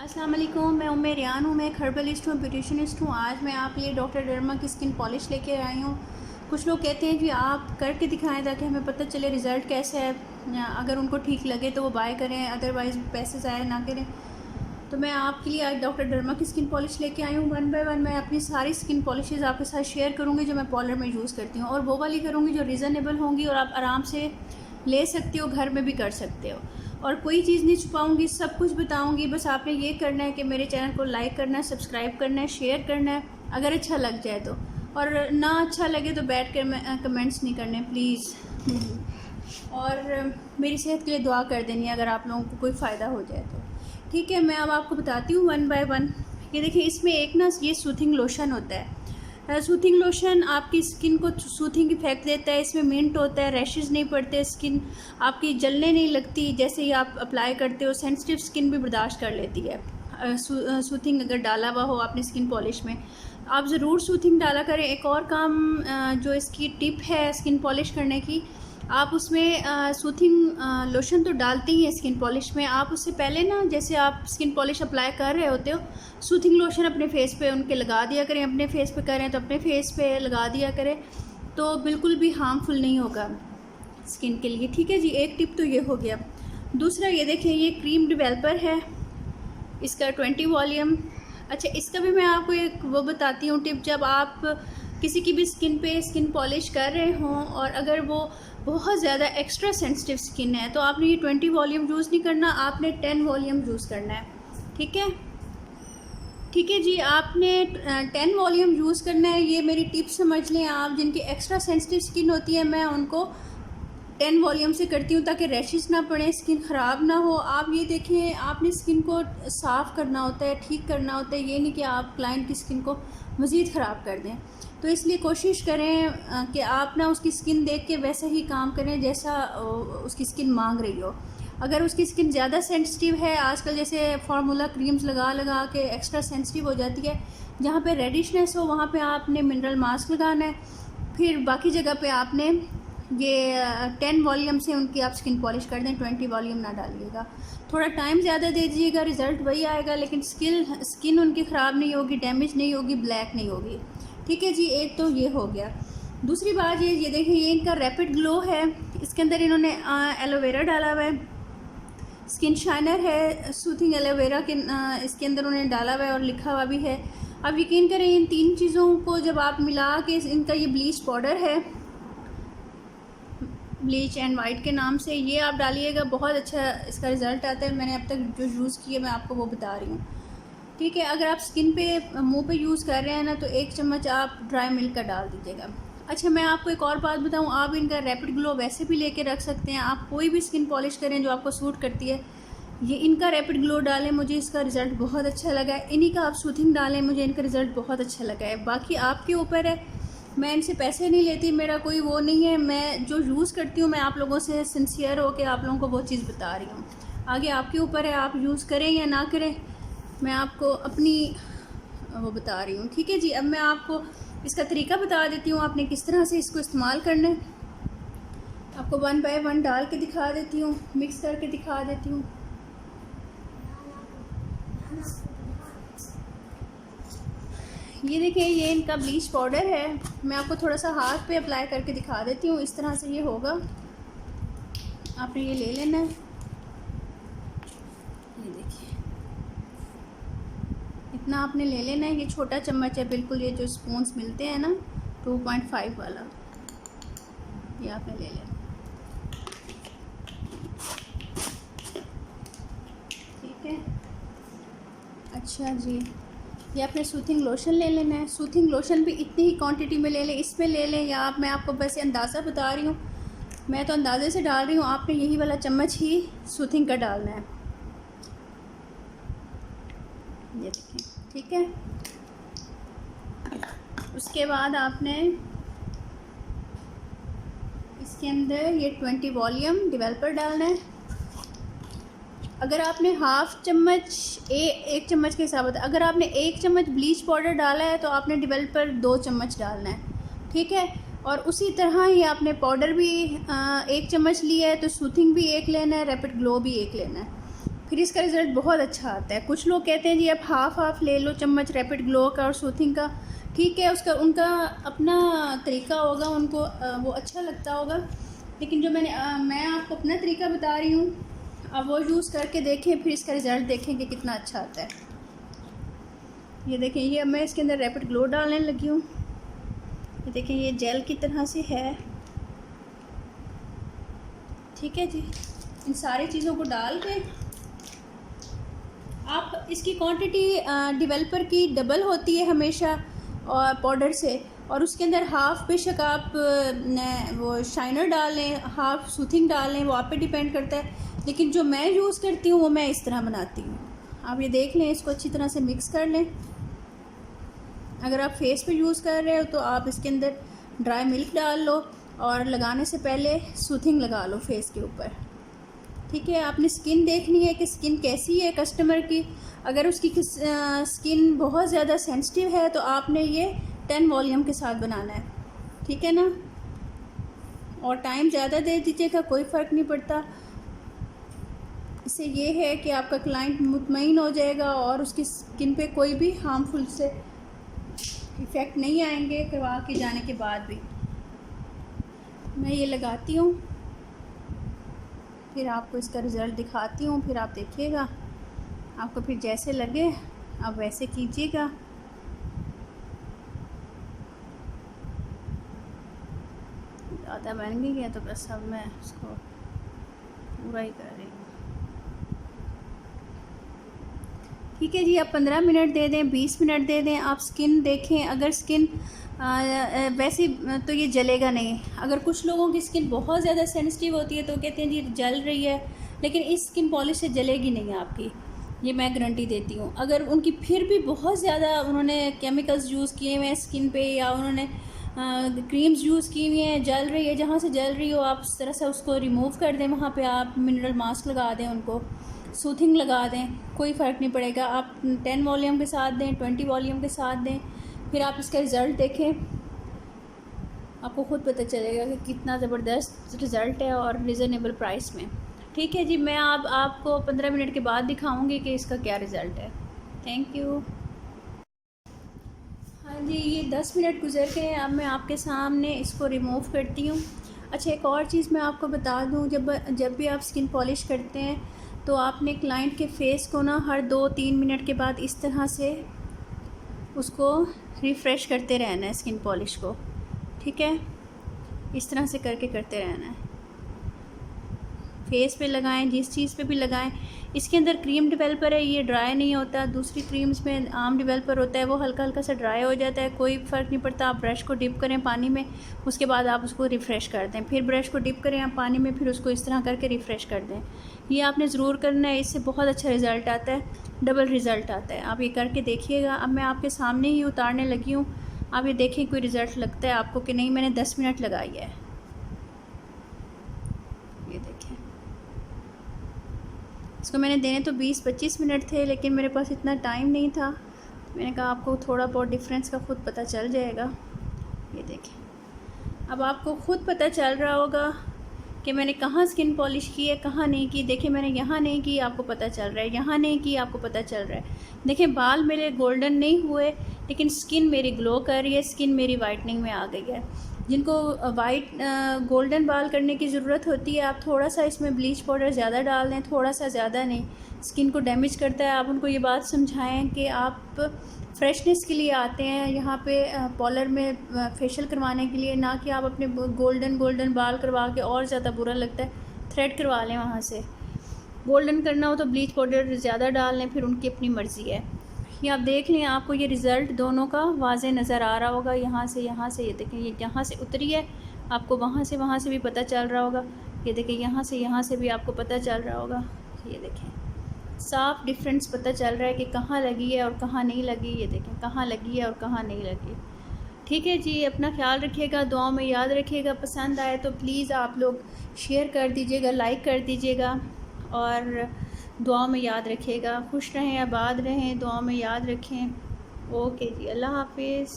अस्सलाम वालेकुम, मैं उम्मे रियान हूँ। मैं एक हर्बलिस्ट हूँ, ब्यूटिशनिस्ट हूँ। आज मैं आप लिए डॉक्टर डर्मा की स्किन पॉलिश लेके आई हूँ। कुछ लोग कहते हैं कि आप करके दिखाएं ताकि हमें पता चले रिज़ल्ट कैसा है। अगर उनको ठीक लगे तो वो बाय करें, अदरवाइज़ पैसे ज़ाया ना करें। तो मैं आपके लिए आज डॉक्टर डर्मा की स्किन पॉलिश लेके आई हूँ। वन बाय वन मैं अपनी सारी स्किन पॉलिशेज़ आपके साथ शेयर करूँगी जो मैं पार्लर में यूज़ करती हूँ, और वो वाली करूँगी जो रीज़नेबल होंगी और आप आराम से ले सकते हो, घर में भी कर सकते हो। और कोई चीज़ नहीं छुपाऊंगी, सब कुछ बताऊंगी। बस आपने ये करना है कि मेरे चैनल को लाइक करना है, सब्सक्राइब करना है, शेयर करना है अगर अच्छा लग जाए तो, और ना अच्छा लगे तो बैठ कर कमेंट्स नहीं करने प्लीज़। और मेरी सेहत के लिए दुआ कर देनी है अगर आप लोगों को कोई फ़ायदा हो जाए तो। ठीक है, मैं अब आपको बताती हूँ वन बाय वन। ये देखिए, इसमें एक ना ये सूथिंग लोशन होता है। सूथिंग लोशन आपकी स्किन को सूथिंग इफेक्ट देता है। इसमें मिंट होता है, रैशेज़ नहीं पड़ते, स्किन आपकी जलने नहीं लगती जैसे ही आप अप्लाई करते हो। सेंसिटिव स्किन भी बर्दाश्त कर लेती है। सूथिंग अगर डाला हुआ हो आपने स्किन पॉलिश में, आप ज़रूर सूथिंग डाला करें। एक और काम जो इसकी टिप है स्किन पॉलिश करने की, आप उसमें सूथिंग लोशन तो डालते ही हैं स्किन पॉलिश में। आप उससे पहले ना, जैसे आप स्किन पॉलिश अप्लाई कर रहे होते हो, सूथिंग लोशन अपने फेस पे उनके लगा दिया करें। अपने फेस पे करें तो अपने फेस पे लगा दिया करें, तो बिल्कुल भी हार्मफुल नहीं होगा स्किन के लिए। ठीक है जी, एक टिप तो ये हो गया। दूसरा, ये देखें, ये क्रीम डिवेलपर है, इसका 20 वॉल्यूम। अच्छा, इसका भी मैं आपको एक वो बताती हूँ टिप। जब आप किसी की भी स्किन पे स्किन पॉलिश कर रहे हों और अगर वो बहुत ज़्यादा एक्स्ट्रा सेंसिटिव स्किन है तो आपने ये 20 वॉल्यूम यूज़ नहीं करना, आपने 10 वॉल्यूम यूज़ करना है। ठीक है, ठीक है जी, आपने 10 वॉल्यूम यूज़ करना है। ये मेरी टिप समझ लें आप। जिनकी एक्स्ट्रा सेंसिटिव स्किन होती है मैं उनको 10 वॉल्यूम से करती हूँ ताकि रैशेस ना पड़े, स्किन ख़राब ना हो। आप ये देखें, आपने स्किन को साफ़ करना होता है, ठीक करना होता है, ये नहीं कि आप क्लाइंट की स्किन को मज़ीद ख़राब कर दें। तो इसलिए कोशिश करें कि आप ना उसकी स्किन देख के वैसा ही काम करें जैसा उसकी स्किन मांग रही हो। अगर उसकी स्किन ज़्यादा सेंसिटिव है, आजकल जैसे फार्मूला क्रीम्स लगा लगा के एक्स्ट्रा सेंसिटिव हो जाती है, जहाँ पे रेडिशनेस हो वहाँ पे आपने मिनरल मास्क लगाना है। फिर बाकी जगह पे आपने ये 10 वॉल्यूम से उनकी आप स्किन पॉलिश कर दें, 20 वॉल्यूम ना डालिएगा। थोड़ा टाइम ज़्यादा दे दीजिएगा, रिज़ल्ट वही आएगा, लेकिन स्किन उनकी ख़राब नहीं होगी, डैमेज नहीं होगी, ब्लैक नहीं होगी। ठीक है जी, एक तो ये हो गया। दूसरी बात ये देखिए, ये इनका रैपिड ग्लो है। इसके अंदर इन्होंने एलोवेरा डाला हुआ है, स्किन शाइनर है, सूथिंग एलोवेरा के इसके अंदर उन्होंने डाला हुआ है और लिखा हुआ भी है। अब यकीन करें, इन तीन चीज़ों को जब आप मिला के, इनका ये ब्लीच पाउडर है, ब्लीच एंड वाइट के नाम से, ये आप डालिएगा, बहुत अच्छा इसका रिज़ल्ट आता है। मैंने अब तक जो यूज़ किया मैं आपको वो बता रही हूँ। ठीक है, अगर आप स्किन पे मुंह पे यूज़ कर रहे हैं ना, तो 1 चम्मच आप ड्राई मिल्क का डाल दीजिएगा। अच्छा, मैं आपको एक और बात बताऊं, आप इनका रैपिड ग्लो वैसे भी लेके रख सकते हैं। आप कोई भी स्किन पॉलिश करें जो आपको सूट करती है, ये इनका रैपिड ग्लो डालें, मुझे इसका रिज़ल्ट बहुत अच्छा लगा है। इन्हीं का आप सूथिंग डालें, मुझे इनका रिज़ल्ट बहुत अच्छा लगा है। बाकी आपके ऊपर है, मैं इनसे पैसे नहीं लेती, मेरा कोई वो नहीं है। मैं जो यूज़ करती हूँ मैं आप लोगों से सिंसियर हो के आप लोगों को वो चीज़ बता रही हूँ। आगे आपके ऊपर है, आप यूज़ करें या ना करें, मैं आपको अपनी वो बता रही हूँ। ठीक है जी, अब मैं आपको इसका तरीका बता देती हूँ, आपने किस तरह से इसको इस्तेमाल करना है। आपको वन बाय वन डाल के दिखा देती हूँ, मिक्स करके दिखा देती हूँ। ये देखिए, ये इनका ब्लीच पाउडर है। मैं आपको थोड़ा सा हाथ पे अप्लाई करके दिखा देती हूँ। इस तरह से ये होगा, आपने ये ले लेना है। ये देखिए, इतना आपने ले लेना है। ये छोटा चम्मच है बिल्कुल, ये जो स्पून्स मिलते हैं ना 2.5 वाला, ये आपने ले लेना। ठीक है, अच्छा जी, ये आपने सूथिंग लोशन ले लेना है। सूथिंग लोशन भी इतनी ही क्वांटिटी में ले लें, इसमें ले लें, या आप, मैं आपको बस अंदाज़ा बता रही हूँ, मैं तो अंदाजे से डाल रही हूँ। आपने यही वाला चम्मच ही सूथिंग का डालना है। ये देखिए, ठीक है। उसके बाद आपने इसके अंदर ये 20 वॉल्यूम डिवेलपर डालना है। अगर आपने हाफ चम्मच, एक चम्मच के हिसाब से, अगर आपने 1 चम्मच ब्लीच पाउडर डाला है तो आपने डिवेलपर 2 चम्मच डालना है। ठीक है, और उसी तरह ही आपने पाउडर भी 1 चम्मच लिया है तो सूथिंग भी 1 लेना है, रैपिड ग्लो भी 1 लेना है। फिर इसका रिज़ल्ट बहुत अच्छा आता है। कुछ लोग कहते हैं जी आप हाफ़ ले लो चम्मच रैपिड ग्लो का और सूथिंग का, ठीक है, उसका उनका अपना तरीका होगा, उनको वो अच्छा लगता होगा, लेकिन जो मैं आपको अपना तरीका बता रही हूँ, आप वो यूज़ करके देखें, फिर इसका रिज़ल्ट देखें कि कितना अच्छा आता है। ये देखें, ये अब मैं इसके अंदर रैपिड ग्लो डालने लगी हूँ। ये देखें, ये जेल की तरह से है, ठीक है जी। इन सारी चीज़ों को डाल के आप इसकी क्वांटिटी डेवलपर की डबल होती है हमेशा और पाउडर से, और उसके अंदर हाफ़ बेशक आप वो शाइनर डाल लें, हाफ़ सूथिंग डाल लें, वो आप पे डिपेंड करता है, लेकिन जो मैं यूज़ करती हूँ वो मैं इस तरह बनाती हूँ। आप ये देख लें, इसको अच्छी तरह से मिक्स कर लें। अगर आप फेस पे यूज़ कर रहे हो तो आप इसके अंदर ड्राई मिल्क डाल लो और लगाने से पहले सूथिंग लगा लो फेस के ऊपर, ठीक है। आपने स्किन देखनी है कि स्किन कैसी है कस्टमर की। अगर उसकी स्किन बहुत ज़्यादा सेंसिटिव है तो आपने ये 10 वॉल्यूम के साथ बनाना है, ठीक है ना। और टाइम ज़्यादा दे दीजिएगा, कोई फ़र्क नहीं पड़ता। इससे ये है कि आपका क्लाइंट मुतमईन हो जाएगा और उसकी स्किन पे कोई भी हार्मफुल से इफ़ेक्ट नहीं आएंगे करवा के जाने के बाद भी। मैं ये लगाती हूँ, फिर आपको इसका रिज़ल्ट दिखाती हूँ, फिर आप देखिएगा, आपको फिर जैसे लगे आप वैसे कीजिएगा। ज़्यादा बन गई है तो बस अब मैं इसको पूरा ही कर रही हूँ, ठीक है जी। आप 15 मिनट दे दें, 20 मिनट दे दें, आप स्किन देखें। अगर स्किन वैसे तो ये जलेगा नहीं। अगर कुछ लोगों की स्किन बहुत ज़्यादा सेंसिटिव होती है तो कहते हैं जी जल रही है, लेकिन इस स्किन पॉलिश से जलेगी नहीं आपकी, ये मैं गारंटी देती हूँ। अगर उनकी फिर भी बहुत ज़्यादा उन्होंने केमिकल्स यूज़ किए हुए हैं स्किन पे, या उन्होंने क्रीम्स यूज़ की हुई हैं, जल रही है, जहाँ से जल रही हो आप उस तरह से उसको रिमूव कर दें, वहाँ पे आप मिनरल मास्क लगा दें, उनको सूथिंग लगा दें, कोई फ़र्क नहीं पड़ेगा। आप 10 वॉल्यूम के साथ दें, 20 वॉल्यूम के साथ दें, फिर आप इसका रिज़ल्ट देखें, आपको ख़ुद पता चलेगा कि कितना ज़बरदस्त रिज़ल्ट है और रिज़नेबल प्राइस में, ठीक है जी। मैं आपको 15 मिनट के बाद दिखाऊंगी कि इसका क्या रिज़ल्ट है। Thank you. हाँ जी, ये 10 मिनट गुजर गए, अब मैं आपके सामने इसको रिमूव करती हूँ। अच्छा, एक और चीज़ मैं आपको बता दूँ, जब भी आप स्किन पॉलिश करते हैं तो आपने क्लाइंट के फेस को ना हर 2-3 मिनट के बाद इस तरह से उसको रिफ़्रेश करते रहना है, स्किन पॉलिश को, ठीक है। इस तरह से करते रहना है। फेस पे लगाएं, जिस चीज़ पे भी लगाएं। इसके अंदर क्रीम डेवलपर है, ये ड्राई नहीं होता। दूसरी क्रीम्स में आम डेवलपर होता है, वो हल्का हल्का सा ड्राई हो जाता है, कोई फ़र्क नहीं पड़ता। आप ब्रश को डिप करें पानी में, उसके बाद आप उसको रिफ़्रेश कर दें, फिर ब्रश को डिप करें आप पानी में, फिर उसको इस तरह करके रिफ़्रेश कर दें। ये आपने ज़रूर करना है, इससे बहुत अच्छा रिज़ल्ट आता है, डबल रिज़ल्ट आता है। आप ये करके देखिएगा। अब मैं आपके सामने ही उतारने लगी हूँ, आप ये देखें कोई रिज़ल्ट लगता है आपको कि नहीं। मैंने 10 मिनट लगाई है, ये देखें। इसको मैंने देने तो 20-25 मिनट थे, लेकिन मेरे पास इतना टाइम नहीं था। मैंने कहा आपको थोड़ा बहुत डिफरेंस का ख़ुद पता चल जाएगा। ये देखें, अब आपको ख़ुद पता चल रहा होगा कि मैंने कहाँ स्किन पॉलिश की है, कहाँ नहीं की। देखिए, मैंने यहाँ नहीं की, आपको पता चल रहा है, यहाँ नहीं की, आपको पता चल रहा है। देखिए, बाल मेरे गोल्डन नहीं हुए, लेकिन स्किन मेरी ग्लो कर रही है, स्किन मेरी वाइटनिंग में आ गई है। जिनको वाइट गोल्डन बाल करने की ज़रूरत होती है, आप थोड़ा सा इसमें ब्लीच पाउडर ज़्यादा डाल दें, थोड़ा सा, ज़्यादा नहीं, स्किन को डैमेज करता है। आप उनको ये बात समझाएं कि आप फ्रेशनेस के लिए आते हैं यहाँ पे पार्लर में फेशियल करवाने के लिए, ना कि आप अपने गोल्डन बाल करवा के, और ज़्यादा बुरा लगता है। थ्रेड करवा लें वहाँ से। गोल्डन करना हो तो ब्लीच पाउडर ज़्यादा डाल लें, फिर उनकी अपनी मर्ज़ी है। ये आप देख लें, आपको ये रिज़ल्ट दोनों का वाज़े नज़र आ रहा होगा। यहाँ से ये देखें, ये यहाँ से उतरी है, आपको वहाँ से भी पता चल रहा होगा। ये देखें, यहाँ से भी आपको पता चल रहा होगा। ये देखें, साफ़ डिफरेंस पता चल रहा है कि कहाँ लगी है और कहाँ नहीं लगी। ये देखें, कहाँ लगी है और कहाँ नहीं लगी। ठीक है जी, अपना ख्याल रखिएगा, दुआओं में याद रखिएगा। पसंद आए तो प्लीज़ आप लोग शेयर कर दीजिएगा, लाइक कर दीजिएगा, और दुआओं में याद रखिएगा। खुश रहें, आबाद रहें, दुआओं में याद रखें। ओके जी, अल्लाह हाफिज़।